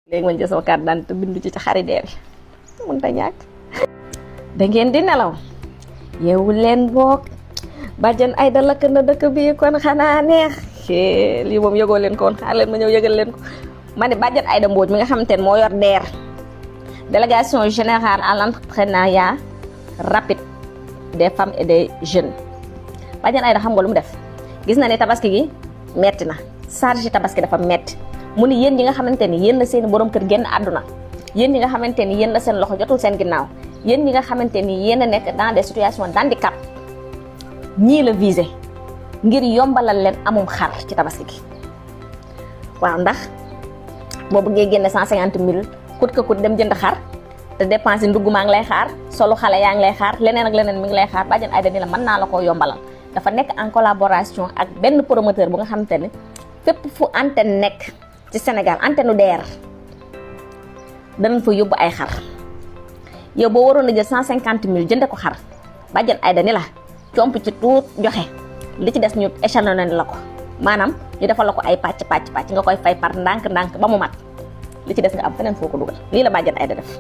léegi ma jël sama carte d'identité bindu ci xari deer mën ta ñàkk da ngeen di nelaw yeewu leen boog bàjjan ay da lakk na dëkk bi kon xanaa neex lii moom yëgoo leen ko woon xaar leen ma ñëw yëgal leen ko ma ne bàjjan Aïda Mbodj mi nga xamante ne moo yor DER délégation générale à l'entrepreneuriat rapide des femmes et des jeunes bàjjan Aïda xam nga lu mu def gis na ne tabaski gi metti na charge tabaski dafa metti mu ni yéen ñi nga xamante ni yéen la seen borom kër génn àdduna yéen ñi nga xamante ni yéen la seen loxo jotul seen ginnaaw yéen ñi nga xamante ni yéen a nekk dans des situations d'handicap ñii la visé ngir yombalal leen amum xar ci tabaski gi waaw ndax boo bëggee génne 150 000 kut ka kut dem jënd xar te dépense ndugg maa ngi lay xaar solo xale yaa ngi lay xaar leneen ak leneen mi ngi lay xaar bàjjan Aïda ni la mën naa la koo yombalal dafa nekk en collaboration ak benn promoteur bu nga xamante ne fépp fu antenne nekk ci Sénégal antenne DER danañ fa yóbbu ay xar yow boo waroon a jël 150 000 jënde ko xar bàjjan Aïda ni la comp ci tuut joxe li ci des ñu échelonné la ko maanaam ñu defal la ko ay pàcc nga koy fay par ndànk ba mu mat li ci des nga am feneen foo ko dugal lii la bàjjan Aïda def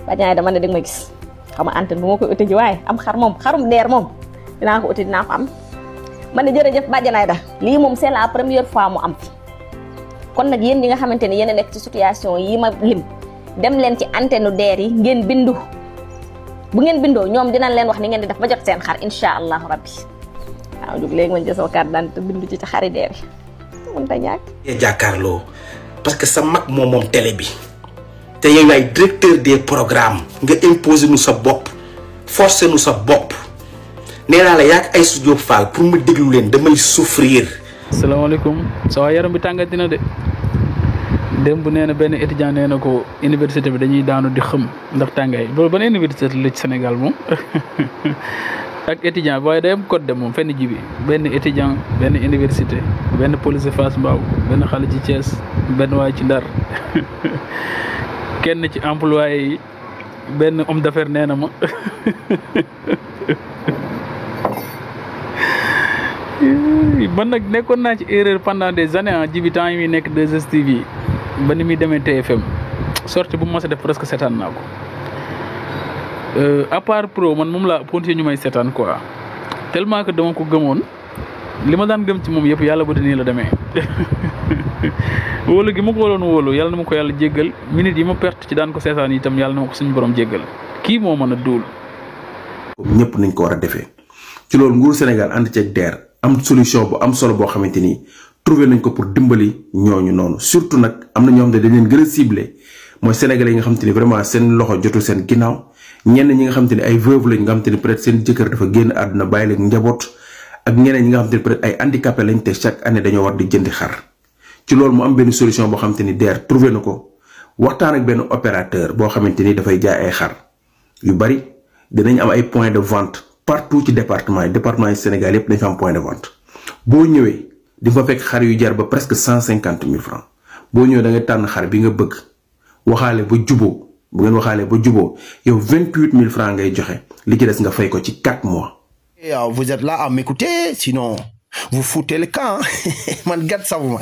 bàjjan Aïda man ne danga ma gis xam nga antenne bu ma koy uti ji waaye am xar moom xarum DER moom dinaa ko uti dinaa ko am man ne jërëjëf bàjjan Aïda lii moom c'est la première fois mu am fi kon nag yéen ñi nga xamante ne yéen a nekk ci situation yi ma lim dem leen ci antenne DER yi ngeen bindu bu ngeen bindoo ñoom dinañ leen wax ni ngeen di def ba jot seen xar incha allahu rabbi waaw jóg léegi ma jël sama carte d'identité bindu ci xari DER yi mën ta ñàkk jàkkaarloo parce que sa mag moom télé bi te yow yaay directeur des programmes nga imposer nu sa bopp forcer nu sa bopp nee naa la yaak Aïssatou Diop Fall pour ma déglu leen damay souffrir. salaamaaleykum sa waa yaram bi tàngati na de démb nee na benn étudiant nee na ko université bi dañuy daanu di xëm ndax tàngaay loolu ban université la ci Sénégal moom ak étudiant waaye day am code de moom fenn ji bi benn étudiant benn université benn police Fass Mbao benn xale ci Thiès benn waay ci Ndar kenn ci employé yi benn homme d'affaires nee na ma man nag nekkoon naa ci erreur pendant des années ji bi temps yi muy nekk 2STV ba ni muy demee TFM sortie bu ma mos a def presque seetaan naa ko à part pro man moom laa continuer ñu may seetaan quoi tellement que dama ko gëmoon li ma daan gëm ci moom yëpp yàlla ba nii la demee wóolu gi ma ko waroon wóolu yàlla na ma ko yàlla jéggal minutes yi ma perte ci daan ko seetaan itam yàlla na ma ko suñu borom jéggal kii moo mën a duul. ñëpp nañ ko war a defee ci loolu nguuru Sénégal ànd ceeg DER am solution bu am solo boo xamante ni trouvé nañ ko pour dimbali ñooñu noonu surtout nag am na ñoo xam ne dañ leen gën a ciblé mooy sénégalais yi nga xamante ni vraiment seen loxo jotul seen ginnaaw ñenn ñi nga xamante ni ay veuve lañ nga xamante ni peut-être seen jëkkër dafa génn àdduna bàyyi leen njaboot ak ñeneen ñi nga xamante ni peut-être ay handicapé lañ te chaque année dañoo war di jëndi xar ci loolu mu am benn solution boo xamante ni DER trouvé na ko waxtaan ak benn opérateur boo xamante ni dafay jaay ay xar yu bari dinañ am ay points de vente partout ci département yi Sénégal yépp dañ fa am point de vente boo ñëwee di nga fa fekk xar yu jar ba presque 150 000 francs boo ñëwee da ngay tànn xar bi nga bëgg waxaale ba juboo bu ngeen waxaalee ba juboo yow 28 000 francs ngay joxe li ci des nga fay ko ci 4 mois. Et vous êtes là à m'écouter sinon vous foutez le camp man gat savuma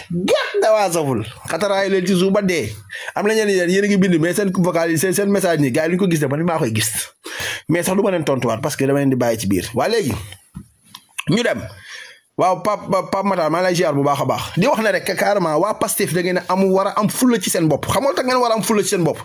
gat dawaa saful xataraayu leen ci suuf ba dee am na ñeneen yéen a ngi bind mais seen vocal yi seen message nii gars yi lu ñu ko gis de man maa koy gis mais sax du ma leen tontuwaat parce que dama leen di bàyyi ci biir waa léegi ñu dem waaw Pape Matar maa lay ziar bu baax a baax di wax ne rek carrément waa Pastef da ngeen a am war a am fulla ci seen bopp xamal tax ngeen war a am fulla ci seen bopp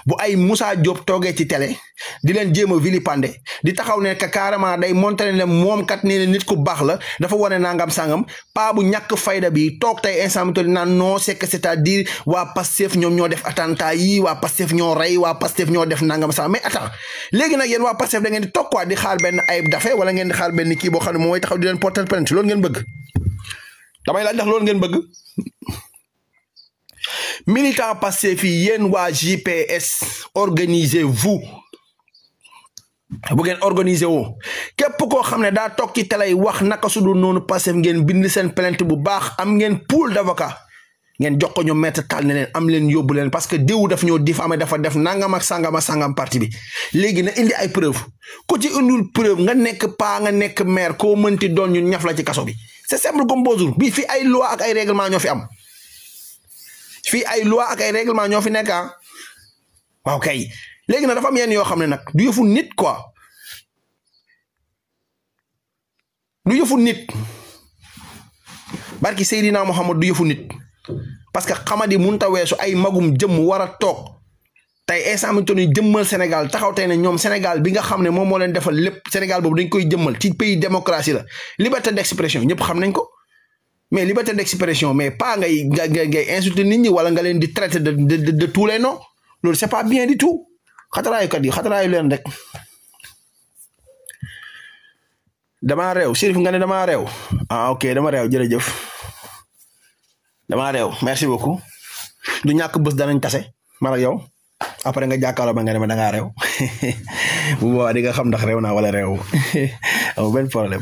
bu ay Moussa Diop toogee ci télé di leen jéem a vilipender di taxaw ne carrément day montré ne moom kat nee na nit ku baax la dafa wane nangam sangam pa bu ñàkk fayda bi toog tey instant bi naan non c'est que c'est-à-dire waa Pastef ñoom ñoo def attentat yi waa Pastef ñoo rey waa Pastef ñoo def nangam sangam mais attends léegi nag yéen waa Pastef da ngeen di toog quoi di xaar benn ayib dafe wala ngeen di xaar benn kii boo xam ne mooy taxaw di leen porter plainte loolu ngeen bëgg damay laaj ndax loolu ngeen bëgg militant Pastef yi yéen waa JPS organisez-vous bu ngeen organiser woo képp koo xam ne daa toog ci télé wax naka su dul noonu Pastef ngeen bind seen plainte bu baax am ngeen pool d'avocat ngeen jox ko ñu maître tal ne leen am leen yóbbu leen parce que diw daf ñoo diffamé dafa def nangam ak sangam parti bi léegi na indi ay preuve ku ci indul preuve nga nekk paa nga nekk maire koo mënti doon ñun ñaf la ci kaso bi c'est simple comme bonjour bii fi ay loi ak ay règlement ñoo fi am fii ay loi ak ay règlement ñoo fi nekk waaw kay léegi nag dafa am yenn yoo xam ne nag du yëfu nit quoi du yëfu nit barki Seydina Muhammad du yëfu nit parce que xamadi munta weesu ay magum jëmm war a toog tey instant mi toll nii jëmmal Sénégal taxaw tey ne ñoom Sénégal bi nga xam ne moom moo leen defal lépp Sénégal boobu dañ koy jëmmal ci pays démocratie la liberté d'expression ñëpp xam nañ ko mais liberté d'expression mais pas ngay insulter nit ñi wala nga leen di traiter de tous les noms loolu c'est pas bien du tout xataraayu kat yi xataraayu leen rek damaa réew Chérif nga ne damaa réew ok dama réew jërëjëf damaa réew merci beaucoup du ñàkk bés danañ tase man ak yow après nga jàkkaarloo ba nga ne ma da ngaa réew bu boobaa di nga xam ndax réew naa wala réew amul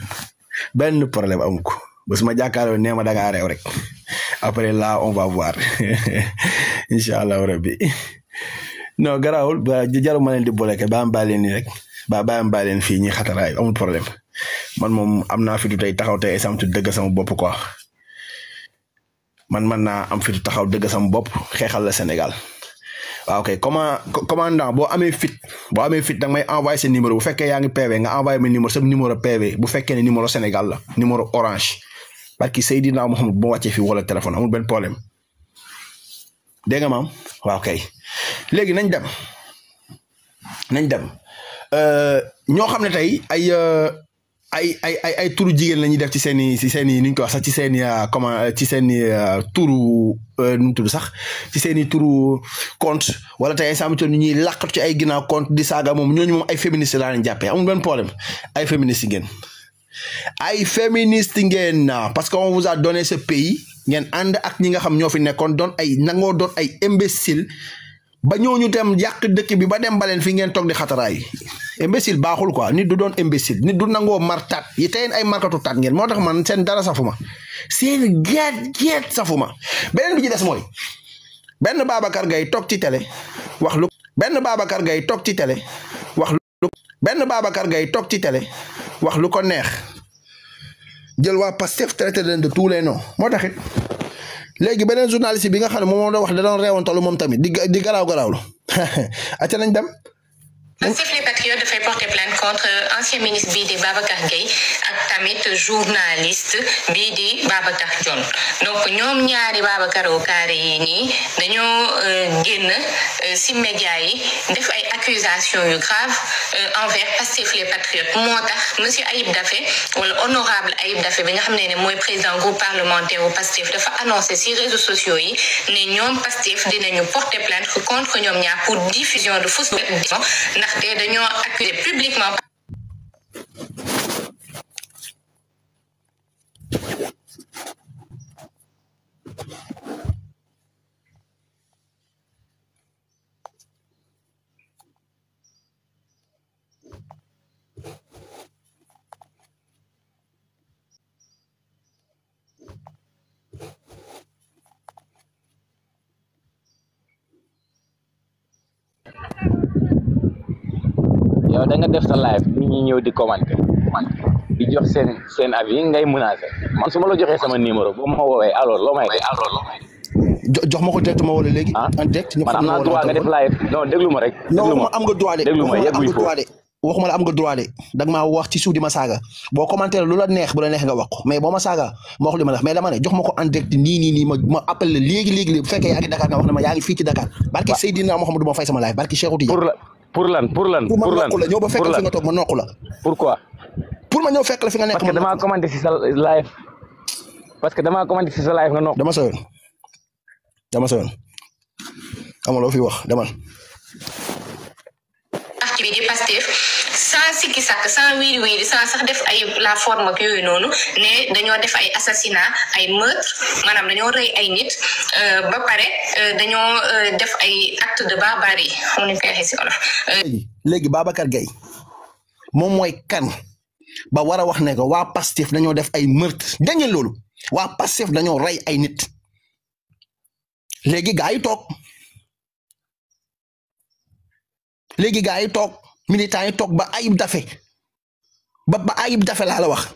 benn problème amu ko bés ma jàkkaarloo nee ma da ngaa réew rek après là on va voir incha allah rabbi non garaawul ba jaru ma leen di boleke ba am bàyyi leen nii rek ba bàyyi am bàyyi leen fii ñi xataraay amul problème man moom am naa fitu tey taxaw tey samtu dëgg sama bopp quoi man naa am fitu taxaw dëgg sama bopp xeexal la Sénégal waaw ok commandant boo amee fit da nga may envoyé sa numéro bu fekkee yaa ngi PV nga envoyé ma numéro sa numéro PV bu fekkee ne numéro Sénégal la numéro orange parce que Seydina Mohamed bu ma wàccee fii wala téléphone amul benn problème dégg nga maam waaw kay léegi nañ dem ñoo xam ne tey ay turu jigéen la ñuy def ci seen i ni ñu ko wax sax ci seen i turu nu mu tudd sax ci seen i turu compte wala tey ay sàmmitoon ni ñuy làqatu ci ay ginnaaw compte di saaga moom ñooñu moom ay féministes laa leen jàppee amul benn problème ay féministes ngeen parce que on vous a donné ce pays ngeen ànd ak ñi nga xam ñoo fi nekkoon doon ay imbécile ba ñooñu dem yàq dëkk bi ba dem baleen fi ngeen toog di xataraay imbécile baaxul quoi nit du doon imbécile nit du nangoo martaat yi tey ay markatu taat ngeen moo tax man seen dara safuma seen geet safuma beneen bi ci des mooy benn Babacar Gaye toog ci télé wax lu ko neex jël waa Pastef traité leen de tous les noms moo taxit léegi beneen journaliste bi nga xam ne moom da wax da doon reewantalu moom tamit di garaawlu acca nañ dem. Pastef les Patriotes dafay porter plainte contre ancien ministre bii di Babacar Gaye ak tamit journaliste bii di Babacar Dione donc ñoom ñaari Babacar au carré yi nii dañoo génn ci média yi def ay accusations yu grave envers Pastef les Patriotes moo tax monsieur Ayib Daffé wala honorable Ayib Daffé bi nga xam ne mooy président groupe parlementaire au Pastef dafa annoncé ci réseaux sociaux yi ne ñoom Pastef dinañu porter plainte contre ñoom ñaar pour diffusion de fausses informations ndaxte dañoo accuser publiquement yow da nga def sa live nit ñi ñëw di commenter di jox seen avis ngay menacer man su ma la joxee sama numéro boo ma woowee alors loo may jox ma ko directement wala léegi en direct man am naa droit nga def live non déglu ma rek non am nga droit de déglu ma yegguy foofu waxuma la am nga droit de dag maa wax ci suuf di ma saaga boo commenter lu la neex bu la neex nga wax ko mais boo ma saaga ma wax li ma la mais dama ne jox ma ko en direct nii ma appel la léegi bu fekkee yaa ngi Dakar nga wax ne ma yaa ngi fii ci Dakar barki Seydina Mouhamadou ma fay sama live barki Cheikhou Tidiane pour lan ma nokku la ñëw ba fekk la fi nga toog ma nokku la pourquoi pour ma ñëw fekk la fi nga nekk parce que damaa commenté ci sa live nga nokku dama sa yoon amuloo fi wax demal parti bi di Pastef sans sikki sàkk sans wiiri sans sax def ay la forme ak yooyu noonu ne dañoo def ay assassinat ay meurtre maanaam dañoo rey ay nit ba pare dañoo def ay acte de barbarie xam nañu koy waxee ci olof léegi Babacar Gaye moom mooy kan ba war a wax ne ko waa Pastef dañoo def ay meurtre dégg ngeen loolu waa Pastef dañoo rey ay nit léegi gaa yi toog militants yi toog ba Ayib Daffé ba Ayib Daffé laa la wax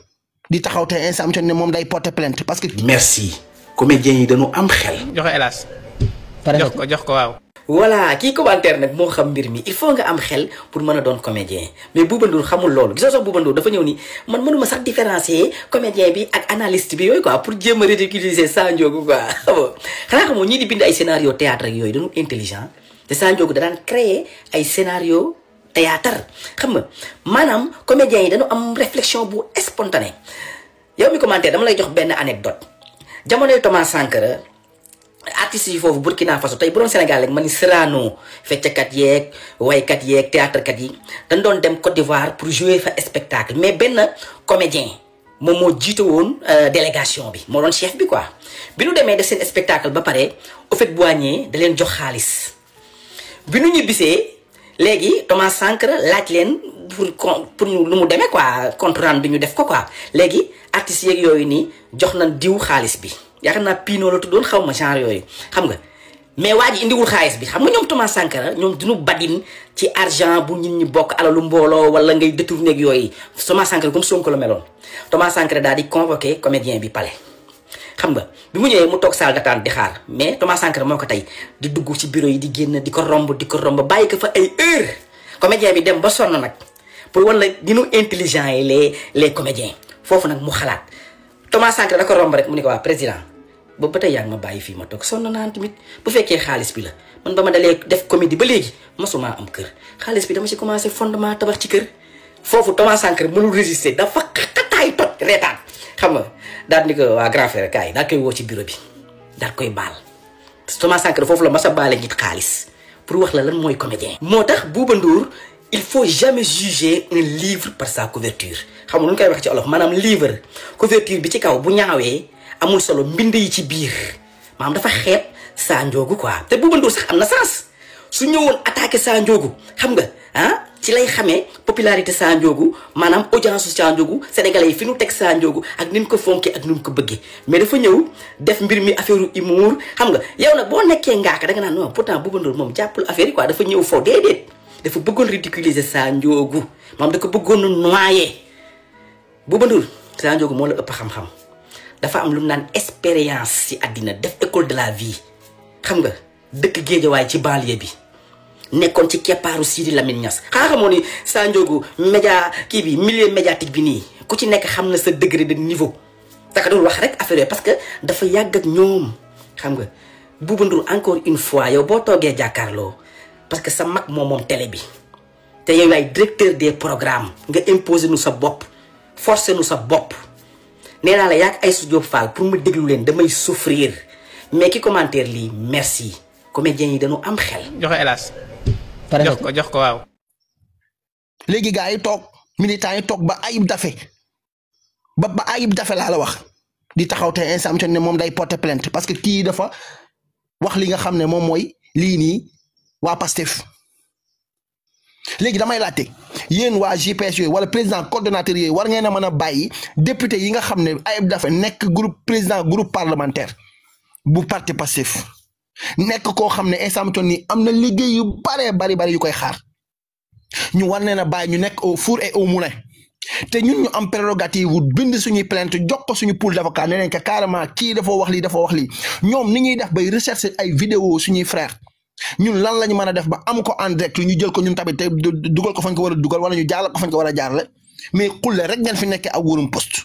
di taxaw te instant ne moom day porter plainte parce que merci comédiens yi dañu am xel joxe hélas jox ko waaw. voilà kii commentaire nag moo xam mbir mi il faut nga am xel pour mën a doon comédien mais Bouba Ndour xamul loolu gisoo sax Bouba Ndour dafa ñëw ni man mënuma sax différencier comédien bi ak analyste bi yooyu quoi pour jéem a ridiculiser Sa Ndiogou quoi xam nga xanaa xamoo ñii di bind ay scénario théâtre ak yooyu dañu intelligent te Sa Ndiogou da daan créer ay scénario théâtre xam nga maanaam comédiens yi dañu am réflexion bu spontanée yow mi commentaire dama lay jox benn anecdote jamonoy Thomas Sankara artistes yi foofu Burkina Faso tey bu doon Sénégal rek ma ni Serrano fecckat yeeg waykat yeeg théâtre kat yi dañ doon dem Côte d'Ivoire pour jouer fa spectacle mais benn comédien moom moo jiite woon délégation bi moo doon chef bi quoi bi nu demee def seen spectacle ba pare Houphouët-Boigny da leen jox xaalis bi nu ñibbisee léegi Thomas Sankara laaj leen pour ñu lu mu demee quoi compte rendu bi ñu def ko quoi léegi artistes yeeg yooyu nii jox nañ diw xaalis bi yaakaar naa Pino la tuddoon xaw ma genre yooyu xam nga mais waa ji indiwul xaalis bi xam nga ñoom Thomas Sankara ñoom duñu badin ci argent bu nit ñi bokk alalu mbooloo wala ngay détourné ak yooyu Thomas Sankara comme Sonko la meloon Thomas Sankara daal di convoqué comédien bi palais xam nga bi mu ñëwee mu toog salle d'attente di xaar mais Thomas Sankara moo ko tey di dugg ci bureau yi di génn di ko romb bàyyi ko fa ay heure comédien bi dem ba sonn nag pour wala dinu intelligent yi les comédiens foofu nag mu xalaat Thomas Sankara da ko romb rek mu ni ko waa président boobu ba tey yaa ngi ma bàyyi fii ma toog sonn naan tamit bu fekkee xaalis bi la man ba ma dalee def comédie ba léegi mosuma am kër xaalis bi dama ci commencé fondement tabax ci kër foofu Thomas Sankara mënul résister dafa xataay toj reetaan xam nga daal ni ko waa grand frère kaay daal koy woo ci bureau bi daal koy baal Thomas Sankara foofu la mas a baale nit xaalis pour wax la lan mooy comédien moo tax Bouba Ndour il faut jamais juger un livre par sa couverture xam nga nu ñu koy wax ci olof maanaam livre couverture bi ci kaw bu ñaawee amul solo mbind yi ci biir maanaam dafa xeeb Sa Ndiogou quoi te Bouba Ndour sax am na sens su ñëwoon attaqué Sa Ndiogou xam nga ah ci lay xamee popularité Sa Ndiogou maanaam audience Sa Ndiogou sénégalais yi fi nu teg Sa Ndiogou ak ni ñu ko fonkee ak ni ñu ko bëggee mais dafa ñëw def mbir mi affaire humour xam nga yow nag boo nekkee ngaaka da nga naan non pourtant Bouba Ndour moom jàppul affaire yi quoi dafa ñëw foo déedéet dafa bëggoon ridiculiser Sa Ndiogou maanaam da ko bëggoon noyer Bouba Ndour Sa Ndiogou moo la ëpp xam-xam dafa am lu mu naan expérience ci àddina def école de la vie xam nga dëkk Géejawaay ci banlieue bi nekkoon ci keppaaru Sidi Lamine Niass xanaa xamoo ni Sa Ndiogou média kii bi milieu médiatique bi nii ku ci nekk xam na sa degré de niveau taka dul wax rek affaire parce que dafa yàgg ak ñoom xam nga Bouba Ndour encore une fois yow boo toogee jàkkaarloo parce que sa mag moom télé bi te yow yaay directeur des programmes nga imposer nu sa bopp forcer nu sa bopp nee naa la yàgg Aïssatou Diop Fall pour ma déglu leen damay souffrir mais ki commentaire lii merci comédiens yi dañu am xel. joxe hélas. jox ko waaw. léegi gars yi toog militants yi toog ba Ayib Daffé ba Ayib Daffé laa la wax di taxaw te instant ne moom day porter plainte parce que kii dafa wax li nga xam ne moom mooy lii nii waa Pastef léegi damay laajte yéen waa JPS yooyu wala président coordonnateur yooyu war ngeen a mën a bàyyi député yi nga xam ne Ayib Daffé nekk président groupe parlementaire bu parti Pastef nekk koo xam ne instant ni am na liggéey yu bari yu koy xaar ñu war leen a bàyyi ñu nekk au four et au moulin te ñun ñu am prérogative wu bind suñuy plainte jox ko suñu pool d'avocat ne leen que carrément kii dafa wax lii ñoom ni ñuy def bay rechercher ay vidéo suñuy frère ñun lan la ñu mën a def ba am ko en direct ñu jël ko ñun tamit te dugal ko fañ ko war a dugal wala ñu jaarale ko fañ ko war a jaarale mais xulle rek ngeen fi nekkee ak wóorum poste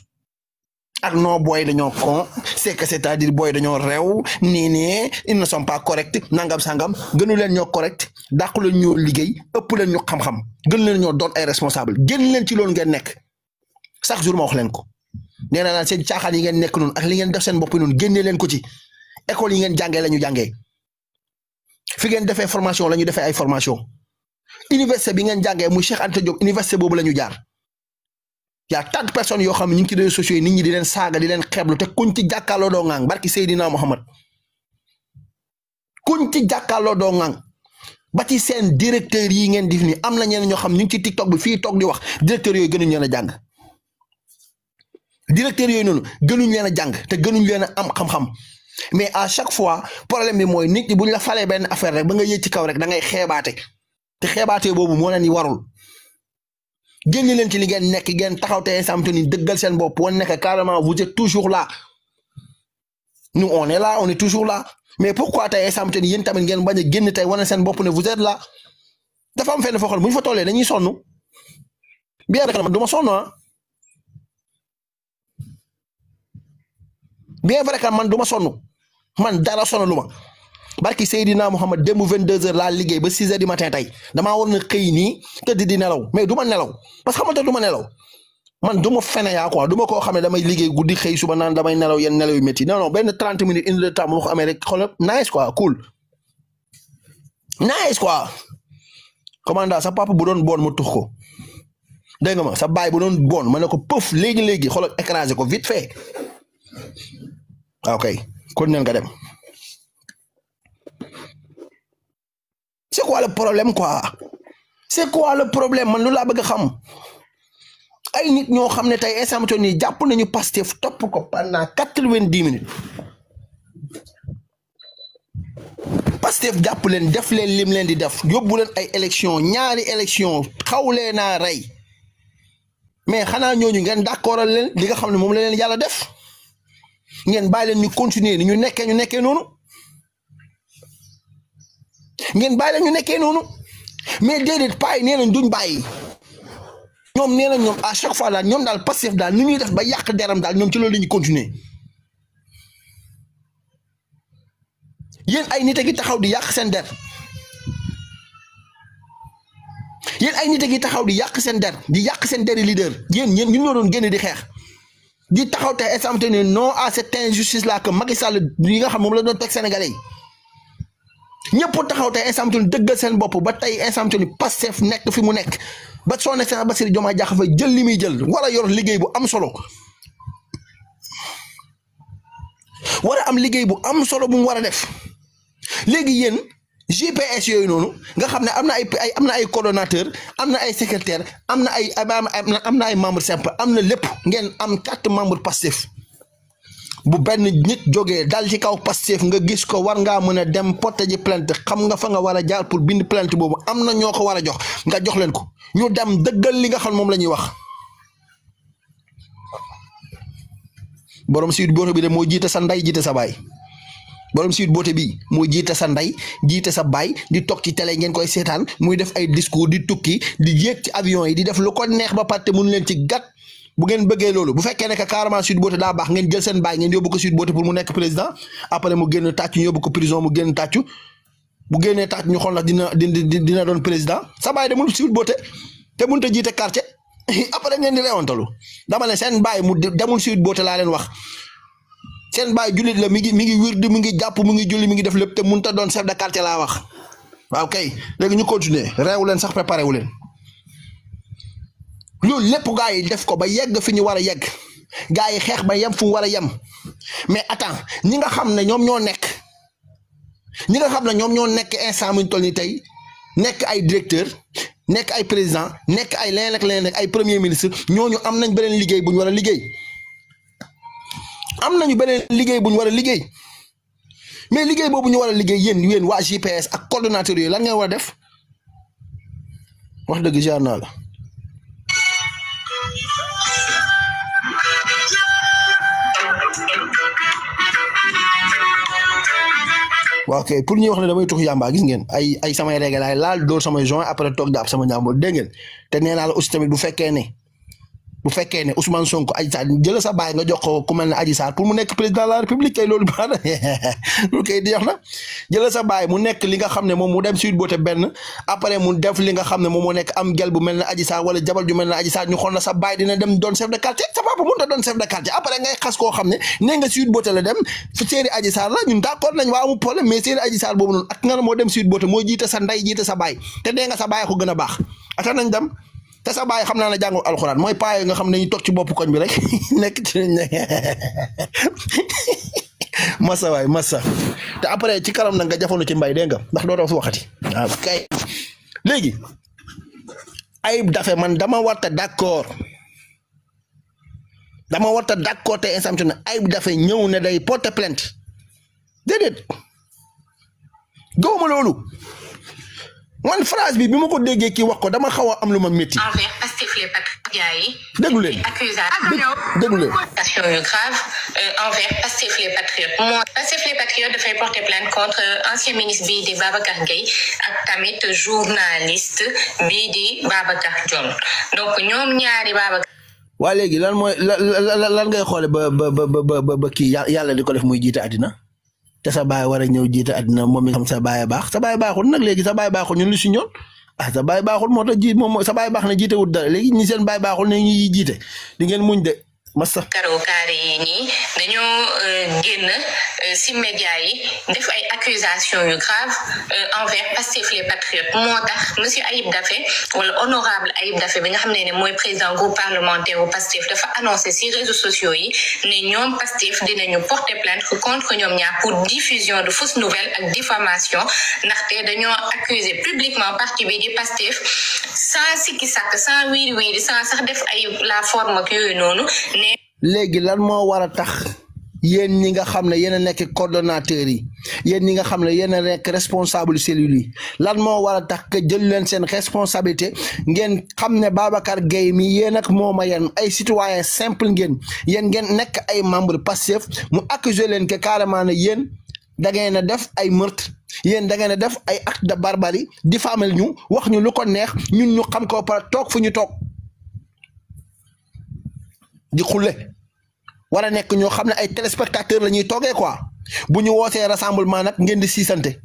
ak non booy dañoo con c'est-à-dire booy dañoo réew nii ils ne sont pas corrects nangam sangam gënu leen ñoo correct dàqu leen ñoo liggéey ëpp leen ñu xam-xam gën leen ñoo doon ay responsable génn leen ci loolu ngeen nekk chaque jour ma wax leen ko nee naa seen caaxaan yi ngeen nekk noonu ak li ngeen def seen bopp noonu génne leen ko ci école yi ngeen jàngee la ñu jàngee fi ngeen defee formation la ñu defee ay formation université bi ngeen jàngee muy Cheikh Anta Diop université boobu la ñu jaar y a tant de personnes yoo xam ne ñu ngi ci réseaux sociaux yi nit ñi di leen saaga di leen xeeblu te kuñ ci jàkkaarloo doo ŋang barki Seydina Mohamed kuñ ci jàkkaarloo doo ŋang ba ci seen directeur yi ngeen def ni am na ñeneen ñoo xam ñu ngi ci TikTok bi fii toog di wax directeur yooyu gënuñ leen a jàng directeur yooyu noonu gënuñ leen a jàng te gënuñ leen a am xam-xam mais à chaque fois problème bi mooy nit ñi buñ la falee benn affaire rek ba nga yëg ci kaw rek da ngay xeebaate te xeebaate boobu moo leen di warul génn leen ci li ngeen nekk ngeen taxaw te instant ni dëggal seen bopp wan nekk carrément vous êtes toujours là nous on est là on est toujours là mais pourquoi tey instant ni yéen tamit ngeen bañ a génn tey wane seen bopp ne vous êtes là dafa am fenn foo xam bu ñu fa tollee dañuy sonn bien vrai que man du ma sonn bien vrai que man du ma sonn man dara sonn lu ma barki Seydina Mohamed démb 22h laa liggéey ba 6h du matin tey damaa war na xëy nii tëdd di nelaw mais du ma nelaw parce que xamante du ma nelaw man du ma fene yaa quoi du ma koo xam ne damay liggéey guddi xëy suba naan damay nelaw yenn nelaw yu métti non benn 30 minutes une heure de temps bu ma ko amee rek xoolal nice quoi cool nice quoi. commanda sa papa bu doon bon ma tux ko dégg nga ma sa baay bu doon bon ma ne ko pëf léegi xoolal écrasé ko vite fait ok kon neen nga dem. C'est quoi le problème quoi c'est quoi le problème man lu laa bëgg a xam ay nit ñoo xam ne tey instant nii jàpp nañu Pastef topp ko pendant 90 minutes Pastef jàpp leen def leen lim leen di def yóbbu leen ay élection ñaari élection xawlee naa rey mais xanaa ñooñu ngeen d'accordal leen li nga xam ne moom la leen yàlla def ngeen bàyyi leen ñu continuer ni ñu nekkee noonu ngeen bàyyi leen ñu nekkee noonu mais déedéet paa yi nee nañ duñ bàyyi ñoom nee nañ ñoom à chaque fois daal ñoom daal Pastef daal nu ñuy def ba yàq deram daal ñoom ci loolu la ñuy continuer yéen ay nit a ngi taxaw di yàq seen der yéen ay nit a ngi taxaw di yàq seen der di yàq seen deri leader yéen ñun ñoo doon génn di xeex di taxaw te exemple ne non à cette injustice là que Macky Sall yi nga xam moom la doon teg Sénégalais yi ñëpp taxaw tey exemple dëggal seen bopp ba tey exemple ni Pastef nekk fi mu nekk ba son excellence Bassirou Diomaye Diakhar Faye jël li muy jël war a yor liggéey bu am solo war a am liggéey bu am solo bu mu war a def léegi yéen GPS yooyu noonu nga xam ne am na ay coordonnateur am na ay secrétaire am na ay membre simple am na lépp ngeen am 4 membres Pastef bu benn nit jógee dal ci kaw Pastef nga gis ko war ngaa mën a dem porter ji plainte xam nga fa nga war a jaar pour bind plainte boobu am na ñoo ko war a jox nga jox leen ko ñu dem dëggal li nga xam moom la ñuy wax borom Sweet Beauté bi de moo jiite sa ndey jiite sa baay borom Sweet Beauté bi moo jiite sa ndey jiite sa baay di toog ci télé ngeen koy seetaan muy def ay discours di tukki di yéeg ci avion yi di def lu ko neex ba pare mun leen ci gàtt. bu ngeen bëggee loolu bu fekkee ne que carrément Sweet Beauté daa baax ngeen jël seen baay ngeen yóbbu ko Sweet Beauté pour mu nekk président après mu génn tàccu ñu yóbbu ko prison mu génn tàccu bu génnee tàccu ñu xool nag dina doon président sa baay demul Sweet Beauté te mënut a jiite quartier après ngeen di reewantalu dama ne seen baay mu demul Sweet Beauté laa leen wax seen baay jullit la mi ngi wirdu mi ngi jàpp mi ngi julli mi ngi def lépp te mënut a doon chef de quartier laa wax waaw kay léegi ñu continuer reewu leen sax préparé wu leen. loolu lépp gaa yi def ko ba yegg fi ñu war a yegg gaa yi xeex ba yem fu mu war a yem mais attends ñi nga xam ne ñoom ñoo nekk instant muñ toll ni tey nekk ay directeur nekk ay président nekk ay leneen ak leneen ay premier ministre ñooñu am nañ beneen liggéey bu ñu war a liggéey mais liggéey boobu ñu war a liggéey yéen waa GPS ak coordonnateur yooyu lan ngeen war a def wax dëgg jaar naa la. waaw kay pour ñuy wax ne damay tux yàmbaa gis ngeen ay samay règle laay laal dóor samay joint après toog jàpp sama ñaamboo dégg ngeen te nee naa la aussi tamit bu fekkee ne Ousmane Sonko Adji Sarr jël sa baay nga jox ko ku mel ne Adji Sarr pour mu nekk président de la République kay loolu baax na loolu kay di wax na jël sa baay mu nekk li nga xam ne moom mu dem Sweet Beauté benn après mu def li nga xam ne moom moo nekk am gel bu mel ne Adji Sarr wala jabal ju mel ne Adji Sarr ñu xool na sa baay dina dem doon chef de quartier sa papa mënut a doon chef de quartier après ngay xas koo xam ne nee nga Sweet Beauté la dem séeri Adji Sarr la ñun d'accord nañ waa amul problème mais séeri Adji Sarr boobu noonu ak nga ne moo dem Sweet Beauté moo jiite sa ndey jiite sa baay te dee nga sa baay ko gën a baax ata nañ dem te sa baay xam naa ne jàngul alxuraan mooy paa yi nga xam ne ñu toog ci bopp koñ bi rek nekk ci massa waay massa te après ci kanam nag nga jafandu ci mbay dégg nga ndax doo fi waxati waaw kay léegi Ayib Daffé man dama warta d'accord te instant ne Ayib Daffé ñëw ne day porter plainte déedéet gëwuma loolu man phrase bi ma ko déggee kii wax ko dama xaw a am lu ma métti. accusations graves envers Pastef les Patriotes. Pastef les Patriotes dafay porter plainte contre ancien ministre bii di Babacar Gueye ak tamit journaliste bii di Babacar Dione donc ñoom ñaari Babacar. waa léegi lan mooy lan ngay xoole ba kii yàlla di ko def muy jiite àddina te sa baay war a ñëw jiite àddina moom mi xam sa baay baax sa baay baaxul nag léegi sa baay baaxul ñun lu si ñoon sa baay baaxul moo tax jiit moom sa baay baax na jiite wut dara léegi ñi seen baay baaxul ne ñuy jiite di ngeen muñ de massa karo kaare yi nii dañoo génn si média yi def ay accusations yu grave envers Pastef les Patriotes moo tax monsieur Ayib Daffé wala honorable Ayib Daffé bi nga xam ne mooy président groupe parlementaire bu Pastef dafa annoncé si réseaux sociaux yi ne ñoom Pastef dinañu porter plainte contre ñoom ñaar pour diffusion de fausses nouvelles ak diffamation ndaxte dañoo accuser publiquement parti bi di Pastef sans sikki sàkk sans wiiri wiiri sans sax def ay la forme ak yooyu noonu. léegi lan moo war a tax yéen ñi nga xam ne yéen a nekk coordonnateurs yi yéen ñi nga xam ne yéen a nekk responsable cellules yi lan moo war a tax que jël leen seen responsabilité ngeen xam ne Babacar Gueye mi yéen ak moom a yéen ay citoyens simple ngeen nekk ay membre Pastef mu accuser leen que carrément ne yéen da ngeen a def ay meurtre yéen da ngeen a def ay acte de barbarie diffamer ñu wax ñu lu ko neex ñun ñu xam ko par toog fu ñu toog di xulle war a nekk ñoo xam ne ay téléspectateurs la ñuy toogee quoi bu ñu wootee rassemblement nag ngeen di siisante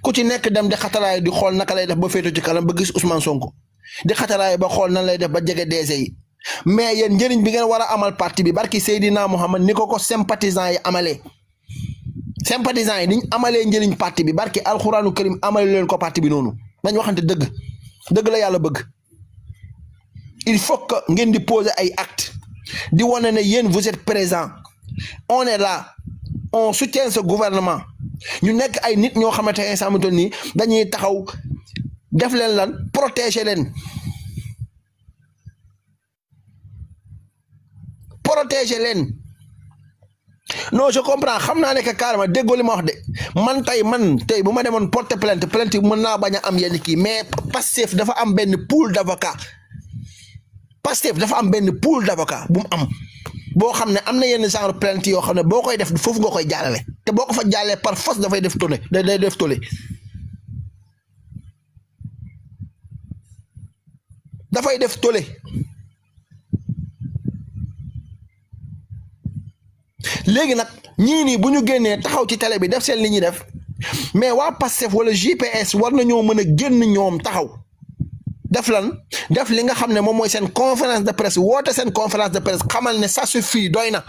ku ci nekk dem di xataraay di xool naka lay def ba féetu ci kanam ba gis Ousmane Sonko di xataraay ba xool nan lay def ba jege DG yi mais yéen njëriñ bi ngeen war a amal parti bi barki Seydina Mohamed ni ko sympathisants yi amalee sympathisants yi niñ amalee njëriñ parti bi barki alxuraanu karim amale leen ko parti bi noonu nañ waxante dëgg la yàlla bëgg il faut que ngeen di poser ay actes di wane ne yéen vous êtes présent on est là on soutient ce gouvernement ñu nekk ay nit ñoo xamante ne instant nii dañuy taxaw def leen lan protéger leen non je comprends xam naa ne que carrément déggoo li ma wax de man tey bu ma demoon porter plainte bi mën naa bañ a am yenn kii mais Pastef dafa am benn pool d'avocat bu mu am boo xam ne am na yenn genre plainte yoo xam ne boo koy def foofu nga koy jàllale te boo ko fa jàllee par force dafay def tollé day def tollé dafay def tollé léegi nag ñii nii bu ñu génnee taxaw ci télé bi def seen li ñuy def mais waa Pastef wala JPS war nañoo mën a génn ñoom taxaw def lan def li nga xam ne moom mooy seen conférence de presse woote seen conférence de presse xamal ne ça suffit doy na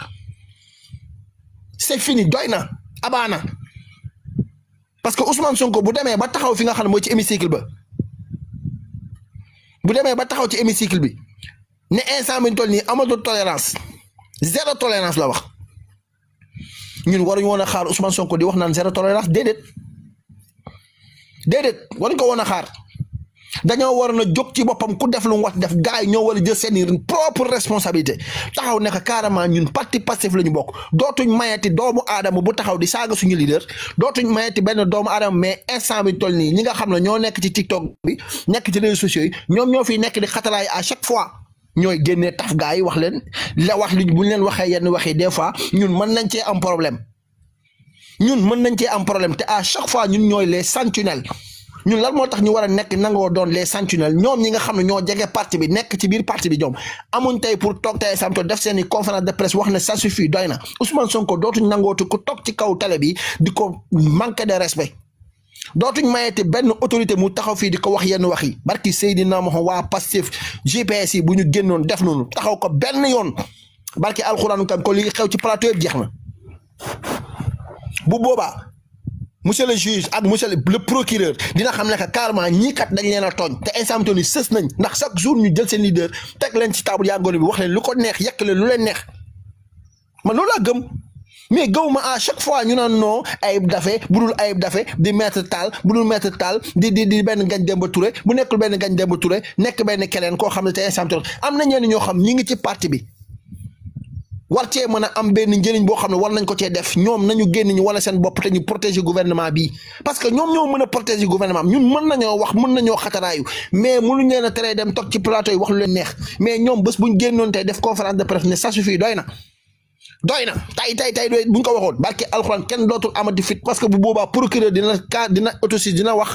c'est fini doy na abaana parce que Ousmane Sonko bu demee ba taxaw fi nga xam ne mooy ci hémicycle ba bu demee ba taxaw ci hémicycle bi ne instant bi ñu toll nii amatul tolérance zéro tolérance la wax ñun waruñu woon a xaar Ousmane Sonko di wax naan zéro tolérance déedéet waruñu ko woon a xaar dañoo waroon a jóg ci boppam ku def lu mu wax def gars yi ñoo war a jël seen propre responsabilité taxaw ne carrément ñun parti Pastef la ñu bokk dootuñ mayeti doomu aadama bu taxaw di saaga suñu leader dootuñ mayeti benn doomu aadama mais instant bi toll nii ñi nga xam ne ñoo nekk ci TikTok bi nekk ci réseaux sociaux yi ñoom ñoo fiy nekk di xatalaay à chaque fois ñooy génnee taf gars yi wax leen la wax li buñ leen waxee yenn wax yi des fois ñun mën nañ cee am problème te à chaque fois ñun ñooy les sentinelles ñun lan moo tax ñu war a nekk nangoo doon les sentinelles ñoom ñi nga xam ne ñoo jege parti bi nekk ci biir parti bi ñoom amuñ tey pour toog tey samto def seen i conférence de presse wax ne ça suffit doy na Ousmane Sonko dootuñ nangootu ku toog ci kaw télé bi di ko manquer de respect dootuñ mayete benn autorité mu taxaw fii di ko wax yenn wax yi barki Seydina Mohamed waa Pastef GPS yi bu ñu génnoon def noonu taxaw ko benn yoon barki alxuraanu kam ko li xew ci plateau yëpp jeex na bu boobaa monsieur le juge ak monsieur le procureur dina xam ne que carrément ñii kat dañ leen a tooñ te instant ni sës nañ ndax chaque jour ñu jël seen leader teg leen ci table yàggoon bi wax leen lu ko neex yekk leen lu leen neex man loolu laa gëm mais gëwuma à chaque fois ñu naan non Ayib Daffé budul Ayib Daffé di Maître Tall budul Maître Tall di benn Ngagne Demba Touré bu nekkul benn Ngagne Demba Touré nekk benn keneen koo xam ne te instant am na ñenn ñoo xam ñi ngi ci parti bi war cee mën a am benn njëriñ boo xam ne war nañ ko cee def ñoom nañu génn ñu wane seen bopp te ñu protéger gouvernement bi parce que ñoom ñoo mën a protéger gouvernement ñun mën nañoo wax mën nañoo xataraayu mais mënuñ leen a teree dem toog ci plateau yi wax lu leen neex mais ñoom bés buñ génnoon tey def conférence de presse ne ça suffit doy na tey buñ ko waxoon barke alxuraan kenn dootul amati fit parce que bu boobaa procureur dina autosaisine dina wax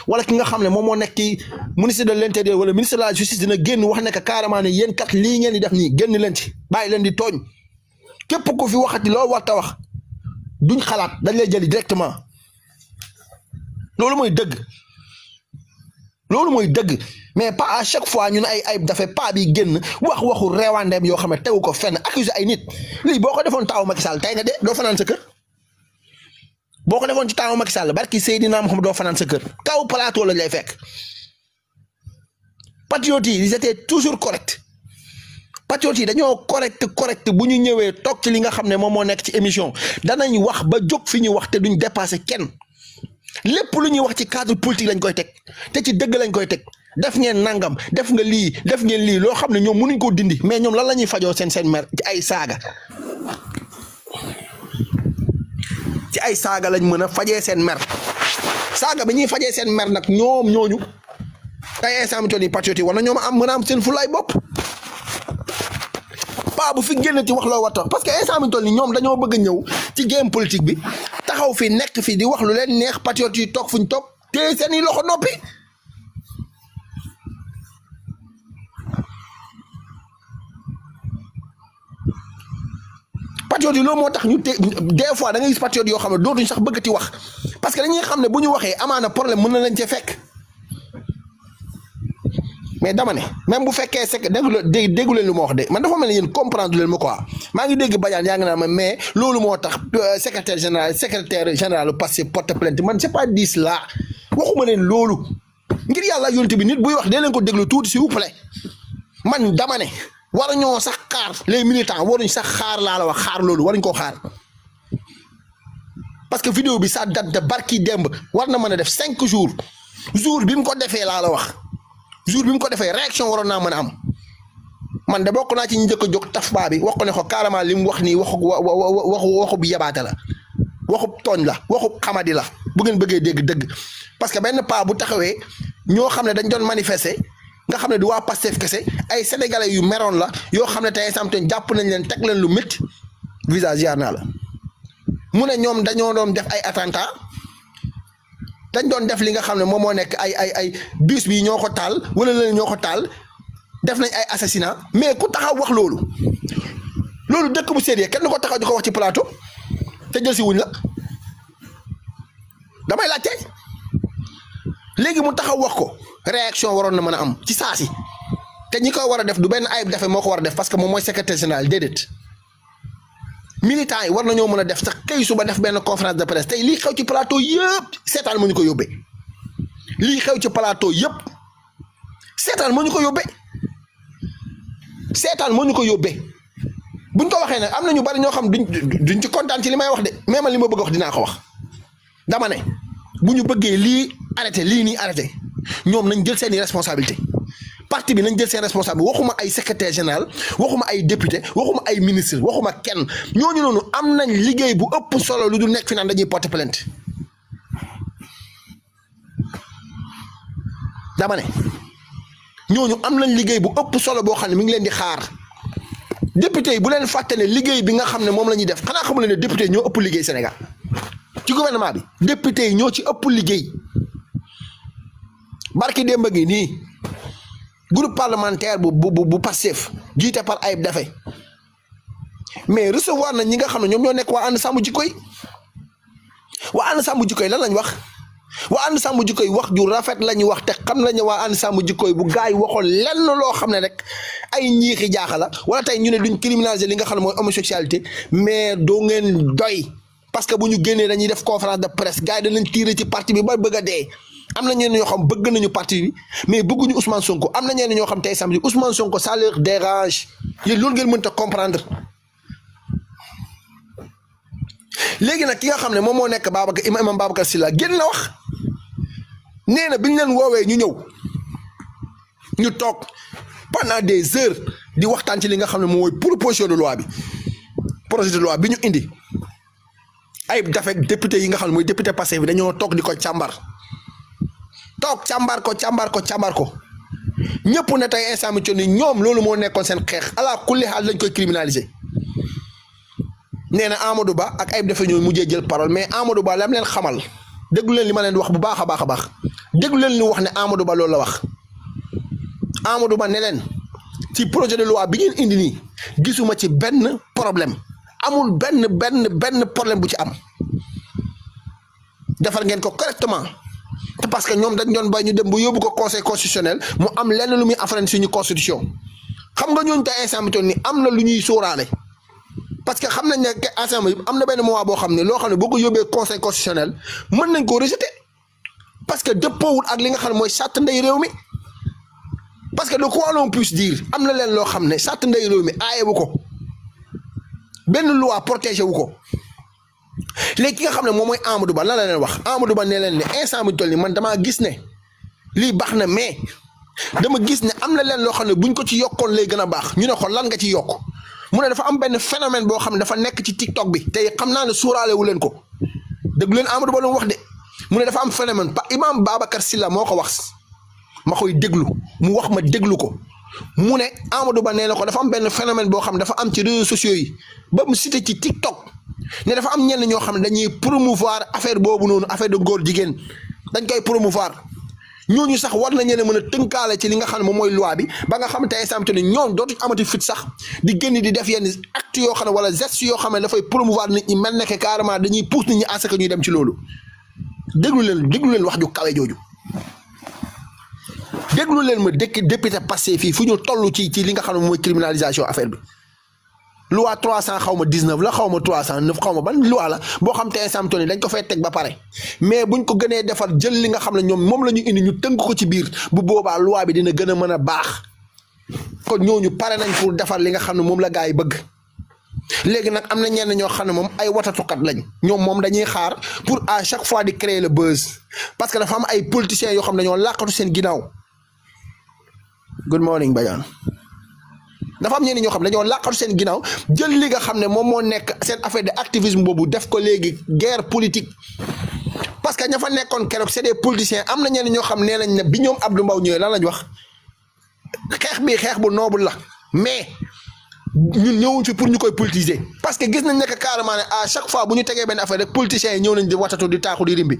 wala ki nga xam ne moom moo nekk ci ministre de l'intérieur wala ministre de la justice dina génn wax ne que carrément ne yéen kat lii ngeen di def nii génn leen ci bàyyi leen di tooñ képp ku fi waxati loolu war ta wax duñ xalaat dañ lay jëli directement loolu mooy dëgg mais pas à chaque fois ñun ay dafa pas bi génn waxu reewandeem yoo xam ne tegu ko fenn accuser ay nit lii boo ko defoon taawu Macky Sall tey nga de doo fanaan sa kër boo ko defoon ci taawu Macky Sall barki Seydina Mohamed doo fanaan sa kër kaw plateau lañ lay fekk patriotes yi ils étaient toujours corrects patriotes yi dañoo correct bu ñu ñëwee toog ci li nga xam ne moom moo nekk ci émission danañ wax ba jóg fi ñu wax te duñ dépasser kenn lépp lu ñuy wax ci cadre politique lañ koy teg te ci dëgg lañ koy teg def ngeen nangam def nga lii def ngeen lii loo xam ne ñoom mënuñ koo dindi mais ñoom lan la ñuy fajoo seen mer ci ay saaga lañ mën a fajee seen mer saaga bi ñuy fajee seen mer nag ñoom ñooñu ay instant yi patriote yi war na ñoom mën a am seen fulaay bopp pas bu fi génn ci wax loo war parce que instant yi ñoom dañoo bëgg a ñëw ci game politique bi taxaw fi nekk fi di wax lu leen neex patriote yi toog fuñ toog te seen i loxo noppi. patriote yi loolu moo tax ñu des fois da ngay gis patriote yoo xam ne dootuñ sax bëggati wax parce que dañuy xam ne bu ñu waxee amaana problème mën na leen cee fekk mais dama ne même bu fekkee déggu leen lu ma wax de man dafa mel ni yéen comprendre leen ma quoi maa ngi dégg Badiane yaa ngi naan ma mais loolu moo tax secrétaire général passé porte plainte man c'est pas dit là waxuma leen loolu ngir yàlla yonte bi nit buy wax dee leen ko déglu tuuti s'il vous plaît man dama ne waruñoo sax xaar les militants waruñ sax xaar laa la wax xaar loolu waruñ koo xaar parce que vidéo bi ça date de barki démb war na mën a def 5 jours jour bi mu ko defee laa la wax jour bi mu ko defee réaction waroon naa mën a am man de bokk naa ci ñu njëkk a jóg taf baa bi wax ko ne ko carrément li mu wax nii waxu bi yabaate la waxu tooñ la waxu xamadi la bu ngeen bëggee dégg dëgg parce que benn paa bu taxawee ñoo xam ne dañ doon manifester nga xam ne du waa Pastef kese ay sénégalais yu meroon la yoo xam ne tey samtoon jàpp nañ leen teg leen lu métti visage yaar naa la mu ne ñoom dañoo doon def ay attentat dañ doon def li nga xam ne moom moo nekk ay bus bi ñoo ko taal wala leen ñoo ko taal def nañ ay assassinat mais ku taxaw wax loolu dëkk bu sérieux kenn ko taxaw di ko wax ci plateau te jël si wuñ la damay laajte léegi mu taxaw wax ko réaction waroon na mën a am ci saasi te ñi ko war a def du benn ayib dafe moo ko war a def parce que moom mooy secrétaire général déedéet militants yi war nañoo mën a def sax kay suba def benn conférence de presse tey lii xew ci plateau yëpp seetaan moo ñu ko yóbbee lii xew ci plateau yëpp seetaan moo ñu ko yóbbee seetaan moo ñu ko yóbbee buñ ko waxee nag am na ñu bari ñoo xam duñ ci kontaan ci li may wax de mais man li ma bëgg wax dinaa ko wax dama ne bu ñu bëggee lii arrêté lii nii arrêté ñoom nañ jël seeni responsabilité parti bi nañ jël seen responsable waxuma ay secrétaire général waxuma ay député waxuma ay ministre waxuma kenn ñooñu noonu am nañ liggéey bu ëpp solo lu du nekk fi naan dañuy porter plainte dama ne ñooñu am nañ liggéey bu ëpp solo boo xam ne mi ngi leen di xaar député yi bu leen fàtte ne liggéey bi nga xam ne moom la ñuy def xanaa xamul ne député ñoo ëpp liggéey Sénégal ci gouvernement bi député yi ñoo ci ëpp liggéey barki démb gi nii groupe parlementaire bu Pastef jiite par Ayib Daffé mais recevoir na ñi nga xam ne ñoom ñoo nekk waa ànd sàmm jikko yi waa ànd sàmm jikko yi lan lañ wax waa ànd sàmm jikko yi wax ju rafet la ñu wax te xam nañu waa ànd sàmm jikko yi bu gaa yi waxoon lenn loo xam ne rek ay ñiixi jaaxa la wala tey ñu ne duñ criminaliser li nga xam ne mooy homosexualité mais doo ngeen doy parce que bu ñu génnee dañuy def conférence de presse gaa yi danañ tiire ci parti bi ba bëgg a dee. am na ñenn ñoo xam bëgg nañu parti bi mais bëgguñu Ousmane Sonko am na ñenn ñoo xam tey samedi Ousmane Sonko ça leur dérange yéen loolu ngeen mënta comprendre léegi nag ki nga xam ne moom moo nekk Babacar imam Babacar Sylla génn na wax nee na bi ñu leen woowee ñu ñëw ñu toog pendant des heures di waxtaan ci li nga xam ne mooy proposition de loi bi projet de loi bi ñu indi ay dafa député yi nga xam ne mooy député Pastef bi dañoo toog di ko càmbar càmbar ko ñëpp ne tey instant mi ni ñoom loolu moo nekkoon seen xeex ala kulli xaal lañ koy criminaliser nee na Amadou Ba ak ay dafa ñëw mujjee jël parole mais Amadou Ba lam leen xamal déglu leen li ma leen wax bu baax a baax déglu leen li wax ne Amadou Ba loolu la wax Amadou Ba ne leen ci projet de loi bi ngeen indi nii gisuma ci benn problème amul benn problème bu ci am defar ngeen ko correctement te parce que ñoom dañ doon bay ñu dem bu yóbbu ko conseil constitutionnel mu am lenn lu muy affaire suñu constitution xam nga ñooñu tey instant bi toll nii am na lu ñuy sóoraale parce que xam nañ ne instant bi am na benn moment boo xam ne loo xam ne boo ko yóbbee conseil constitutionnel mën nañ koo rejeter parce que dëppoowul ak li nga xam ne mooy charte ndey réew mi parce que de quoi l'on puisse dire am na leen loo xam ne charte ndey réew mi aaye wu ko benn loi protégé wu ko léegi ki nga xam ne moom mooy Amadou Ba lan la leen wax Amadou Ba ne leen ne instant bi toll nii man damaa gis ne lii baax na mais dama gis ne am na leen loo xam ne buñ ko ci yokkoon lay gën a baax ñu ne ko lan nga ci yokk mu ne dafa am benn phénomène boo xam ne dafa nekk ci TikTok bi tey xam naa ne suuraale wu leen ko déglu leen Amadou Ba lu mu wax de mu ne dafa am phénomène Imam Babacar Sylla moo ko wax ma koy déglu mu wax ma déglu ko mu ne Amadou Ba nee na ko dafa am benn phénomène boo xam ne dafa am ci réseaux sociaux yi ba mu cité ci TikTok ne dafa am ñenn ñoo xam ne dañuy promouvoir affaire boobu noonu affaire de góor jigéen dañ koy promouvoir ñooñu sax war nañ leen a mën a tënkaale ci li nga xam ne moom mooy loi bi ba nga xam ne tey samte ne ñoom dootuñ amati fit sax di génn di def yenn acte yoo xam ne wala gestes yoo xam ne dafay promouvoir nit ñi mel ne que carrément dañuy pousse nit ñi à ce que ñuy dem ci loolu déglu leen wax ju kawe jooju déglu leen ma député passé fii fu ñu toll ci li nga xam ne mooy criminalisation affaire bi loi 300 xaw ma 19 la xaw ma 309 xaw ma ban loi la boo xam te samto ni dañ ko fay teg ba pare mais buñ ko gënee defar jël li nga xam ne ñoom moom la ñu indi ñu tënk ko ci biir bu boobaa loi bi dina gën a mën a baax kon ñooñu pare nañ pour defar li nga xam ne moom la gaa yi bëgg léegi nag am na ñenn ñoo xam ne moom ay watatukat lañ ñoom moom dañuy xaar pour à chaque fois di créer le buzz parce que dafa am ay politiciens yoo xam ne dañoo làqatu seen ginnaaw good morning Badiane dafa am ñenn ñoo xam ne dañoo làqatu seen ginnaaw jël li nga xam ne moom moo nekk seen affaire de activisme boobu def ko léegi guerre politique parce que ña fa nekkoon keroog c'est des politiciens am na ñenn ñoo xam nee nañ ne bi ñoom Abdou Mbow ñëwee lan lañ wax xeex bu noble la mais ñun ñëwuñ fi pour ñu koy politiser parce que gis nañ ne que carrément ne à chaque fois bu ñu tegee benn affaire rek politiciens yi ñëw nañ di watatu di taaxu di rimbi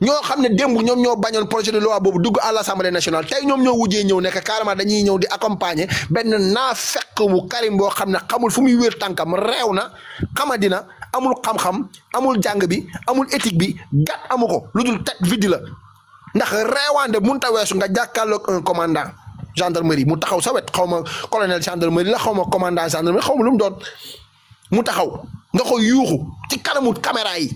ñoo xam ne démb ñoom ñoo bañoon projet de loi boobu dugg à l'Assemblée nationale tey ñoom ñoo wujjee ñëw nekk carrément dañuy ñëw di accompagner benn naafeq bu Karim boo xam ne xamul fu muy wér tànkam réew na xamadina amul xam-xam amul jàng bi amul éthique bi gat amu ko lu dul teg vide la ndax réewande mënut a weesu nga jàkkaarloog un commandant gendarmerie mu taxaw sa wet xaw ma colonel gendarmerie la xaw ma commandant gendarmerie xaw ma lu mu doon mu taxaw nga koy yuuxu ci kanamu caméra yi.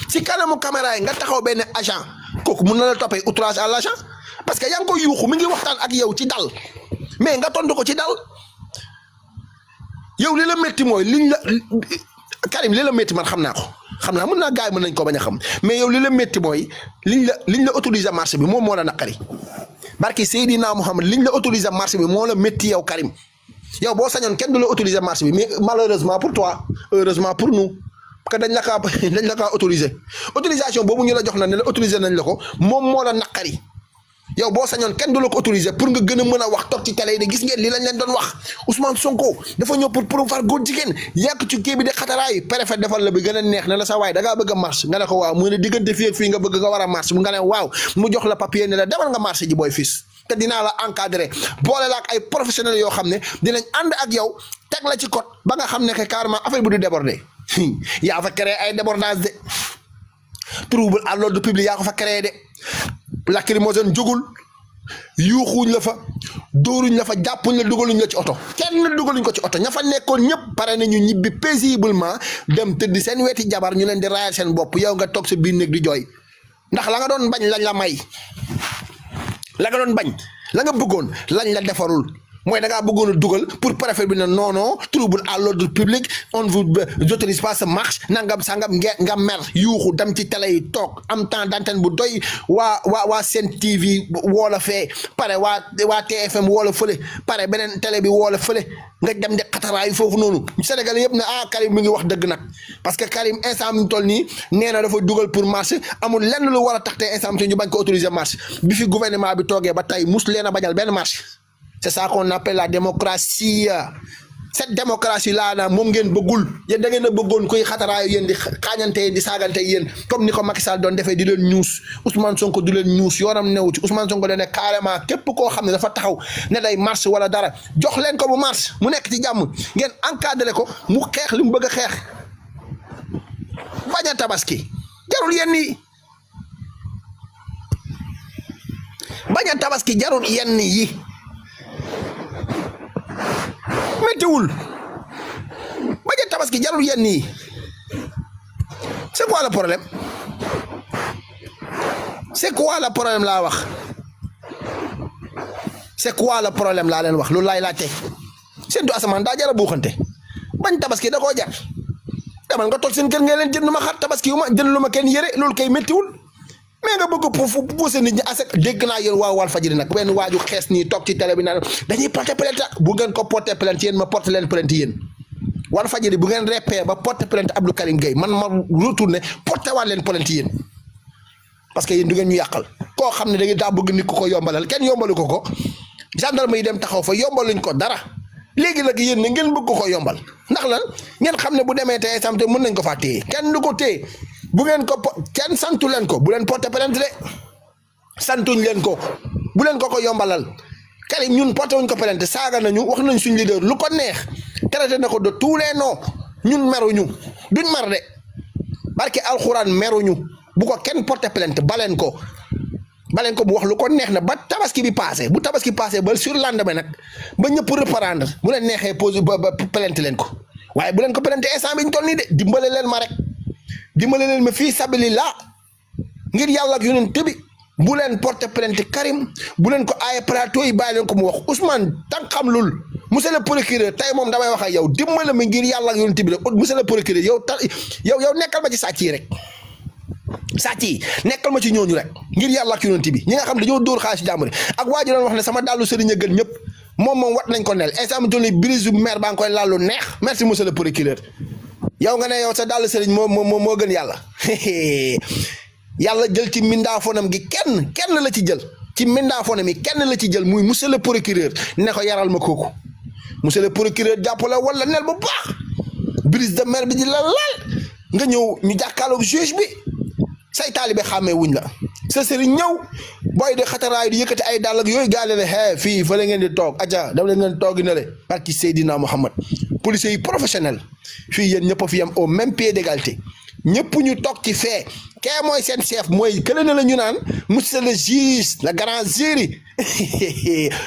si kanamu caméra yi nga taxaw benn agent kooku mun na la toppee outrage à l'agent parce que yaa ngi koy yuuxu mi ngi waxtaan ak yow ci dal mais nga tontu ko ci dal yow li la métti mooy liñ la Karim li la métti man xam naa ko xam naa mën naa gars yi mën nañ ko bañ a xam mais yow li la métti mooy liñ la autorisé marché bi moom moo la naqari barki Seydina Mohamed liñ la autorisé marché bi moo la métti yow Karim yow boo sañoon kenn du la autorisé marché bi mais malheureusement pour toi heureusement pour nous. parce que dañ la kaa autorisé autorisation boobu ñu la jox na ne la autorisé nañ la ko moom moo la naqari yow boo sañoon kenn du la ko autorisé pour nga gën a mën a wax toog ci télé yi de gis ngeen li lañ leen doon wax Ousmane Sonko dafa ñëw pour promouvoir góor jigéen yàq ci kii bi de xataraay préfet defal la bi gën a neex ne la sa waay da ngaa bëgg a marche nga ne ko waaw mu ne diggante fii ak fii nga bëgg nga war a marche nga ne waaw mu jox la papier ne la demal nga marché ji booy fils te dinaa la encadré boole la ak ay professionnels yoo xam ne dinañ ànd ak yow teg la ci code ba nga xam ne que carrément affaire bu du déborder yaa fa créé ay débordage de trouble à l'ordre public yaa ko fa créé de lacrymogène jógul yuuxuñ la fa dóoruñ la fa jàppuñ la dugaluñ la ci oto kenn dugaluñ ko ci oto ña fa nekkoon ñëpp pare nañu ñibbi paisiblement dem tëdd seen weti jabar ñu leen di raayal seen bopp yow nga toog sa biir néeg di jooy ndax la nga doon bañ lañ la may la nga doon bañ la nga bëggoon lañ la defarul mooy da ngaa bëggoon a dugal pour préfet bi ne non non trouble à l'ordre public on ne vous autorise pas ce marche nangam sangam nga mer yuuxu dem ci télé yi toog am temps d'antenne bu doy waa Sen TV woo la fee pare waa TFM woo la fële pare beneen télé bi woo la fële nga dem di xataraayu foofu noonu Sénégal yëpp ne Karim mi ngi wax dëgg nag parce que Karim instant mi toll nii nee na dafa dugal pour marche amul lenn lu war a tax te instant ñu bañ ko autoriser marche bi fi gouvernement bi toogee ba tey mus leen a bañal benn marche. C'est ça qu'on appelle la démocratie. Cette démocratie là na moom ngeen bëggul yéen da ngeen a bëggoon koy xataraayu yéen di xaañante di saagante yéen comme ni ko Macky Sall doon defee di leen ñuus Ousmane Sonko du leen ñuus yoonam newu ci Ousmane Sonko da ne carrément képp koo xam ne dafa taxaw ne day marche wala dara jox leen ko mu marche mu nekk ci jàmm ngeen encadré ko mu xeex li mu bëgg a xeex bañ a tabaski jarul yenn yi bañ a tabaski jarul yenn yi météwul bañ a tabaski jarul yenn yi c'est quoi le problème c'est quoi le problème laa wax c'est quoi le problème laa leen wax loolu laay laajte seen du asamaan daa jar a buuxante bañ tabaski da koo jar demal nga toog seen kër ngeen leen jënd ma xar tabaski wu ma jënd lu ma kenn yëre loolu kay méttiwul mais nga bëgg pour pousser nit ñi asek dégg naa yéen waa Walfadjri nag benn waaju xees nii toog ci télé bi naan dañuy porter plainte bu ngeen ko porter plainte yéen ma porter leen plainte yéen Walfadjri bu ngeen reppee ba porter plainte Abdou Karim Gueye man ma retourné porter waat leen plainte yéen parce que yéen du ngeen ñu yàqal koo xam ne da ngeen daa bëgg nit ku ko yombalal kenn yombalu ko gendarme yi dem taxaw fa yombaluñ ko dara léegi nag yéen ne ngeen bëgg ko yombal ndax lan ngeen xam ne bu demee tey samte mën nañ ko faa téye kenn du ko téye bu ngeen ko kenn santu leen ko bu leen porter plainte de santuñ leen ko bu leen ko yombalal Karim ñun porté wuñ ko plainte saaga nañu wax nañ suñ leader lu ko neex traité na ko de tous les noms ñun meruñu duñ mer de barke alxuraan meruñu bu ko kenn porté plainte baleen ko bu wax lu ko neex na ba tabaski bi passé bu tabaski passé ba sur lendemain nag ba ñëpp reprendre bu leen neexee pose ba plainte leen ko waaye bu leen ko plainte instant bi ñu toll nii de dimbale leen ma rek dimbale leen ma fii sabilillah ngir yàlla ak yonent bi bu leen porter plainte Karim bu leen ko aaye plateau yi bàyyi leen ko mu wax Ousmane tànk xam lul monsieur le procureur tey moom damay wax ak yow dimbale ma ngir yàlla ak yonent bi rek monsieur le procureur yow nekkal ma ci sàcc yi rek sàcc yi nekkal ma ci ñooñu rek ngir yàlla ak yonent bi ñi nga xam dañoo dóor xaalis jàmbur ak waa ji doon wax ne sama dàllu sëriñ a gën ñëpp moom wat nañ ko nel instant mi tolli brise maire baa ngi koy laalu neex merci monsieur le procureur yow nga ne yow sa dàllu sëriñ moo gën yàlla yàlla jël ci mindaafonam gi kenn la ci jël ci mindaafonam yi kenn la ci jël muy monsieur le procureur ne ko yaral ma kooku monsieur le procureur jàppale wala nel bu baax brise de mer bi di la laal nga ñëw ñu jàkkaarloog juge bi say taalibe xàmmee wuñ la sa sëriñ ñëw booy de xataraay di yëkkati ay dàll ak yooyu gaale ne fii fa la ngeen di toog aja dama la ngeen toogi na le barki Seydina Mohamed policiers yi professionnel fii yéen ñëpp a fi am au même pied d'égalité ñëpp ñu toog ci fee kee mooy seen chef mooy kële na la ñu naan monsieur le juge le grand jury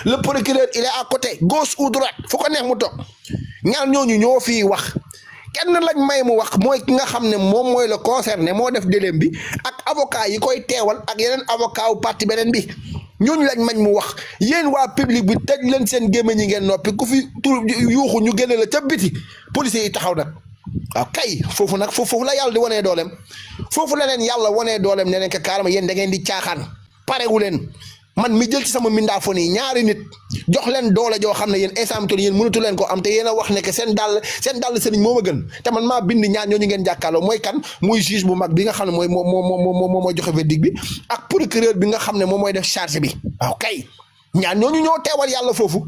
le procureur il est à côté gauche ou droite fu ko neex mu toog ñaar ñooñu ñoo fii wax kenn lañ may mu wax mooy ki nga xam ne moom mooy le concerné moo def délai bi ak avocat yi koy teewal ak yeneen avocat wu parti beneen bi ñooñu lañ mañ mu wax yéen waa public bi tëj leen seen gémmiñ ñi ngeen noppi ku fi tur yuuxu ñu génne la ca biti policiers yi taxaw nag waaw kay foofu nag foofu la yàlla di wanee dooleem foofu la leen yàlla wanee dooleem ne leen ko carrément yéen da ngeen di caaxaan parewu leen man mi jël ci sama mindaafon yi ñaari nit jox leen doole joo xam ne yéen instant bi yéen mënatu leen ko am te yéen a wax ne que seen dàll sëriñ moo ma gën te man maa bind ñaar ñooñu ngeen jàkkaarloo mooy kan muy juge bu mag bi nga xam ne mooy joxe verdict bi ak procureur bi nga xam ne moom mooy def charge bi waaw kay ñaar ñooñu ñoo teewal yàlla foofu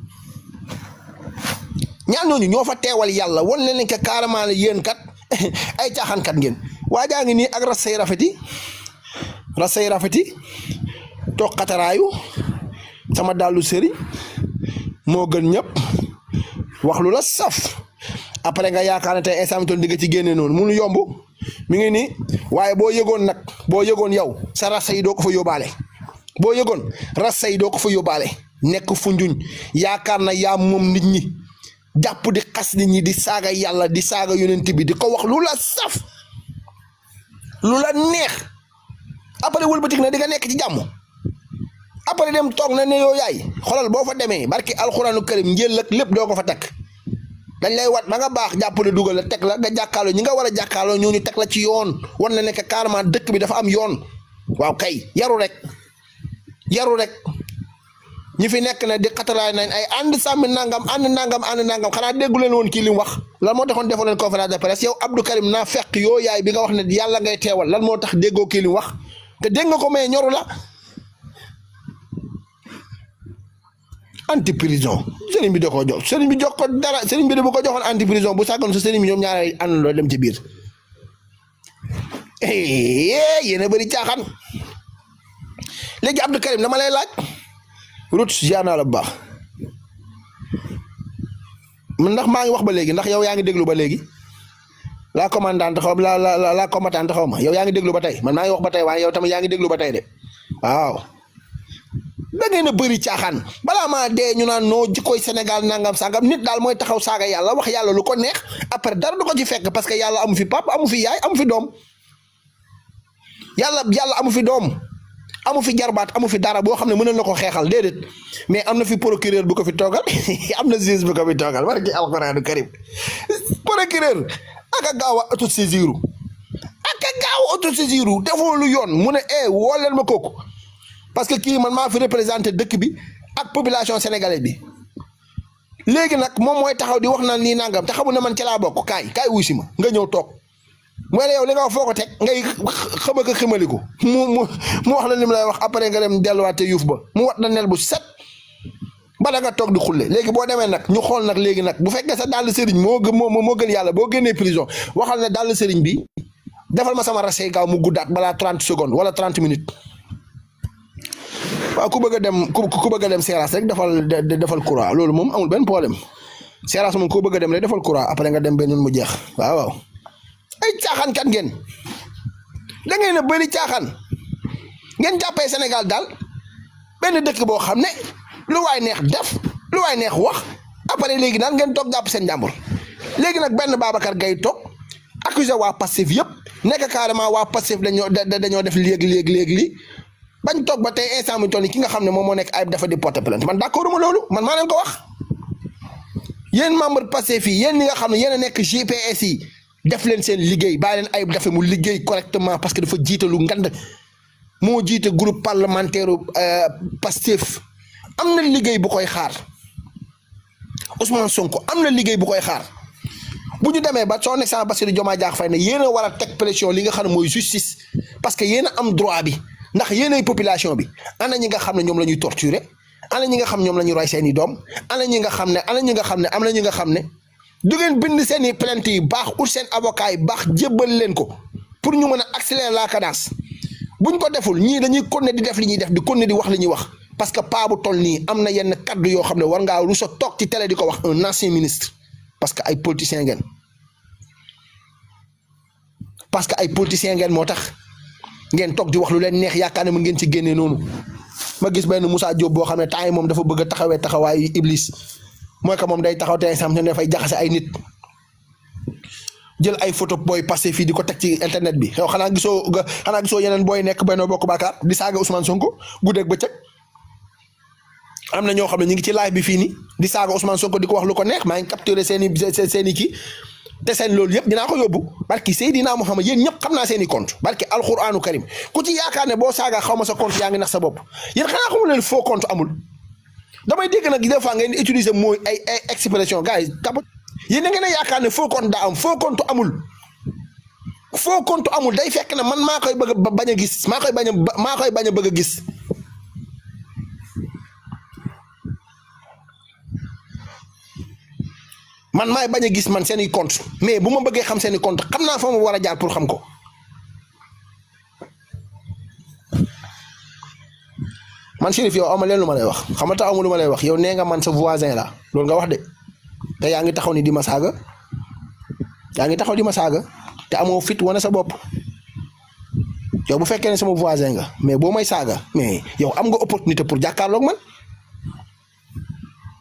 ñaar ñooñu ñoo fa teewal yàlla wan leen que carrément la yéen kat ay caaxaankat ngeen waa jaa ngi nii ak rasay rafeti toog xataraayu sama dàllu sëriñ moo gën ñëpp wax lu la saf après nga yaakaar ne tey instant bi di nga ci génne noonu munu yomb mi ngi nii waaye boo yëgoon yow sa rasa yi doo ko fa yóbbaale boo yëgoon rasa yi doo ko fa yóbbaale nekk fu njuñ yaakaar na yaa moom nit ñi jàpp di xas nit ñi di saaga yàlla di saaga yonent bi di ko wax lu la saf lu la neex après wëlbatik na di nga nekk ci jàmm après après dem toog na ne yow yaay xoolal boo fa demee barki alxuraanu karim njël ak lépp doo ko fa takk dañ lay wat ba nga baax jàppale dugal la teg la nga jàkkaarloo ñi nga war a jàkkaarloo ñooñu teg la ci yoon war na nekk carrément dëkk bi dafa am yoon waaw kay yaru rek ñi fi nekk na di xataraay nañ ay ànd sàmmi nangam xanaa déggu leen woon kii li mu wax lan moo taxoon defoon leen conférence de presse yow Abdou Karim naa fekk yoo yaay bi nga wax ne yàlla ngay teewal lan moo tax déggoo kii li mu wax te dégg nga ko mais ñoru la anti prison sëriñ bi da koo jox sëriñ bi jox ko dara sëriñ bi da bu ko joxoon anti prison bu sàggoon sa sëriñ bi ñoom ñaare àndandoo dem ci biir yéen a bëri caaxaan léegi Abdou Karim dama lay laaj route ziana la bu baax man ndax maa ngi wax ba léegi ndax yow yaa ngi déglu ba léegi la commandante xaw ma la combattante xaw ma yow yaa ngi déglu ba tey man maa ngi wax ba tey waaye yow tamit yaa ngi déglu ba tey de waaw da ngeen a bëri caaxaan balaa maa dee ñu naan noo jikkoy Sénégal nangam sangam nit daal mooy taxaw saaga yàlla wax yàlla lu ko neex après dara du ko ci fekk parce que yàlla amu fi pap amu fi yaay amu fi doom yàlla amu fi doom amu fi jarbaat amu fi dara boo xam ne mën na ko xeexal déedéet mais am na fi procureur bu ko fi toogal am na juge bu ko fi toogal war ki alxuraanu karim procureur aka gaaw a autosaisiru defoo lu yoon mu ne woo leen ma kooku parce que kii man maa fi représenté dëkk bi ak population sénégalaise bi léegi nag moom mooy taxaw di wax na nii nangam te xamul ne man ci laa bokk kaay wuy si ma nga ñëw toog mooy la yow li nga wax foo ko teg ngay xama ko ximaliku mu wax la lim lay wax après nga dem delluwaate yuuf ba mu wat na nel bu set bala nga toog di xulle léegi boo demee nag ñu xool nag léegi nag bu fekkee sa dàll sëriñ moo gën yàlla boo génnee prison waxal ne dàll sëriñ bi defal ma sama rasey gaaw mu guddaat balaa 30 secondes wala 30 minutes waaw ku bëgg a dem Seras rek defal courant loolu moom amul benn problème Seras moom ku bëgg a dem rek defal courant après nga dem benn mu jeex waaw ay caaxaan kat ngeen da ngeen a bëri caaxaan ngeen jàppee Sénégal daal benn dëkk boo xam ne lu waay neex def lu waay neex wax après léegi daal ngeen toog jàpp seen jàmbur léegi nag benn Babacar Gaye toog accusé waa Pastef yëpp nekk carrément waa Pastef dañoo def léegi li bañ toog ba tey instant bi toll ki nga xam ne moom moo nekk ayib dafa di porter plainte man d'accord ma loolu man maa leen ko wax yéen membre Pastef yi yéen ñi nga xam ne yéen a nekk GPS yi def leen seen liggéey bàyyi leen ayib dafa mu liggéey correctement parce que dafa jiite lu ngand moo jiite groupe parlementaire Pastef am na liggéey bu koy xaar Ousmane Sonko am na liggéey bu koy xaar bu ñu demee ba son excellence Bassirou Diomaye Diakhar Faye ne yéen a war a teg pression li nga xam ne mooy justice parce que yéen a am droit bi ndax yéen ay population bi ana ñi nga xam ne ñoom la ñuy torturer ana ñi nga xam ñoom la ñuy roy seen i doom ana ñi nga xam ne am na ñi nga xam ne du ngeen bind seen i plainte yi baax ut seen avocat yi baax jébbal leen ko pour ñu mën a accélérer la cadence buñ ko deful ñii dañuy continuer di def li ñuy def di continuer di wax li ñuy wax parce que paa bu toll nii am na yenn kaddu yoo xam ne war ngaa rusa toog ci télé di ko wax un ancien ministre parce que ay politiciens ngeen moo tax ngeen toog di wax lu leen neex yaakaar ne mu ngeen ci génnee noonu ma gis benn Moussa Diop boo xam ne temps yi moom dafa bëgg a taxawee taxawaayu Iblis mooy que moom day taxaw te sam ne dafay jaxase ay nit jël ay photo booy passé fii di ko teg ci internet bi xew xanaa gisoo yeneen booy nekk Benno Bokk Yaakaar di saaga Ousmane Sonko guddeeg bëccëg am na ñoo xam ne ñu ngi ci live bi fii nii di saaga Ousmane Sonko di ko wax lu ko neex maa ngi capturé seen i kii te seen loolu yëpp dinaa ko yóbbu barki Seydina Muhammad yéen ñëpp xam naa seen i compte barki alxuraanu karim ku ci yaakaar ne boo saaga xaw ma sa compte yaa ngi nax sa bopp yéen xanaa xamul leen faux compte amul damay dégg nag des fois ngeen utiliser mooy ay expression gars yi kap yéen da ngeen a yaakaar ne faux compte daa am faux compte amul day fekk ne man maa koy bëgg a bañ a gis maa koy bañ a bëgg a gis man maay bañ a gis man seen i compte mais bu ma bëggee xam seen i compte xam naa fa ma war a jaar pour xam ko man Chérif yow ama leen lu ma lay wax xam nga tax amu lu ma lay wax yow nee nga man sa voisin la loolu nga wax de te yaa ngi taxaw ni di ma saaga te amoo fit wane sa bopp yow bu fekkee ne sama voisin nga mais boo may saaga mais yow am nga opportunité pour jàkkaarloog man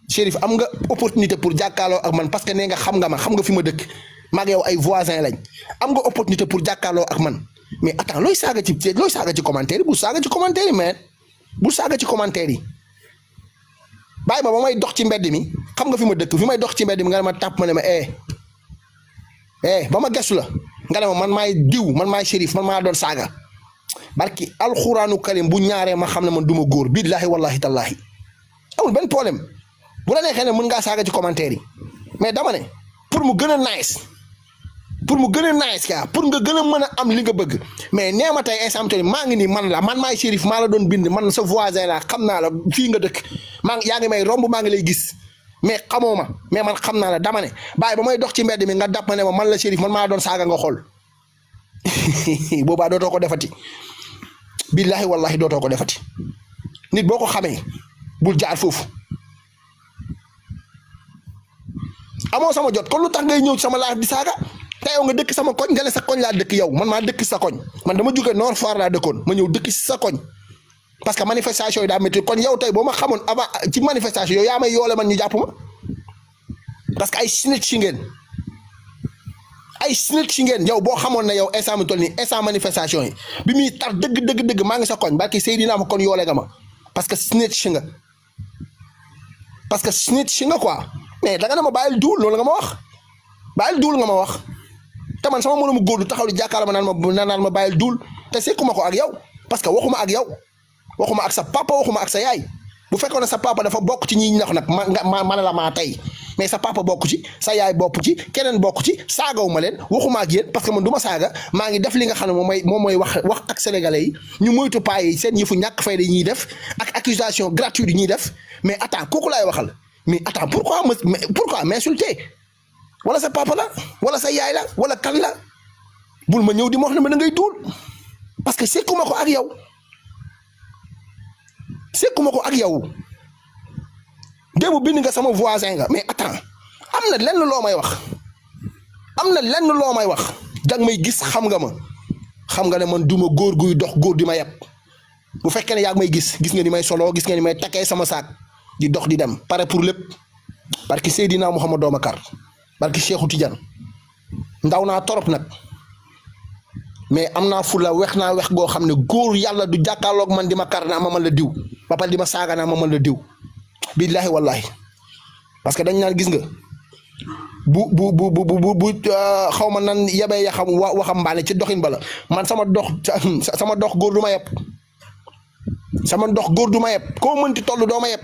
Chérif am nga opportunité pour jàkkaarloo ak man parce que nee nga xam nga fi ma dëkk maag yow ay voisin lañ am nga opportunité pour jàkkaarloo ak man mais attends looy saaga ci commentaire bu saaga ci commentaire mais bu saaga ci commentaire yi bàyyi ma ba may dox ci mbedd mi xam nga fi ma dëkk fi may dox ci mbedd mi nga ne ma tàpp ma ne ma ba ma gestu la nga ne ma man maay diw man maay shérif man maa doon saaga barki alxuraanu karim bu ñaaree ma xam ne man du ma góor billaahi wallaahi tallaahi amul benn problème bu la neexee ne mën ngaa saaga ci commentaire yi mais dama ne pour mu gën a nice ka pour nga gën a mën a am li nga bëgg mais nee ma tey instant maa ngi nii man maay shérif maa la doon bind man sa voisin la xam naa la fii nga dëkk yaa ngi may romb maa ngi lay gis mais xamoo ma mais man xam naa la dama ne bàyyi ba may dox ci mbedd mi nga dàpp ma ne ma man la shérif man maa doon saaga nga xool boobaa dootoo ko defati billahi wallahi dootoo ko defati nit boo ko xamee bul jaar foofu amoo sama jot kon lu tax ngay ñëw sama laaj di saaga te yow nga dëkk sama koñ nga ne sa koñ laa dëkk yow man maa dëkk sa koñ man dama jóge Nord Foire laa dëkkoon ma ñëw dëkk si sa koñ parce que manifestation yi daa métti kon yow tey boo ma xamoon avant ci manifestation yow yaa may yoole man ñu jàpp ma parce que ay snitch ngeen yow boo xamoon ne yow instant mi toll nii instant manifestation yi bi muy tar dëgg maa ngi sa koñ barki Seydina ma kon yoole nga ma parce que snitch nga quoi mais danga ne ma bàyyil duul loolu nga ma wax bàyyil duul nga ma wax te man sama moromu góor du taxaw di jàkkaarloo ma naan ma bàyyil duul te sekkuma ko ak yow parce que waxuma ak yow waxuma ak sa papa waxuma ak sa yaay bu fekkoon ne sa papa dafa bokk ci ñi ñax nag ma ne la maa tey mais sa papa bokk ci sa yaay bokk ci keneen bokk ci saagaw ma leen waxuma ak yéen parce que man du ma saaga maa ngi def li nga xam ne moom mooy wax ak sénégalais yi ñu moytu paa yi seen yëfu ñàkk fayda yi ñuy def ak accusation gratuite yi ñuy def mais attends kooku laay waxal mais attends pourquoi m'insulter wala sa papa la wala sa yaay la wala kan la bul ma ñëw di ma wax ne ma da ngay duul parce que sekkuma ko ak yow démb bind nga sama voisin nga mais attends am na lenn loo may wax danga may gis xam nga ne man duma góor guy dox góor di ma yeb bu fekkee ne yaa ngi may gis nga ni may solo gis nga ni may takkee sama saak di dox di dem pare pour lépp barki Seydina Mouhamad dooma kar barki Cheikhou Tidiane ndaw naa torop nag mais am naa fula wex naa wex goo xam ne góor yàlla du jàkkaarloog man di ma kar naa ma man la diw ba pare di ma saaga naa ma man la diw billahi wallahi parce que dañ naan gis nga bu xaw ma nan yabee ya xam waxam mbaane ci doxin bala man sama dox góor du ma yeb sama dox góor du ma yeb koo mënti toll doo ma yeb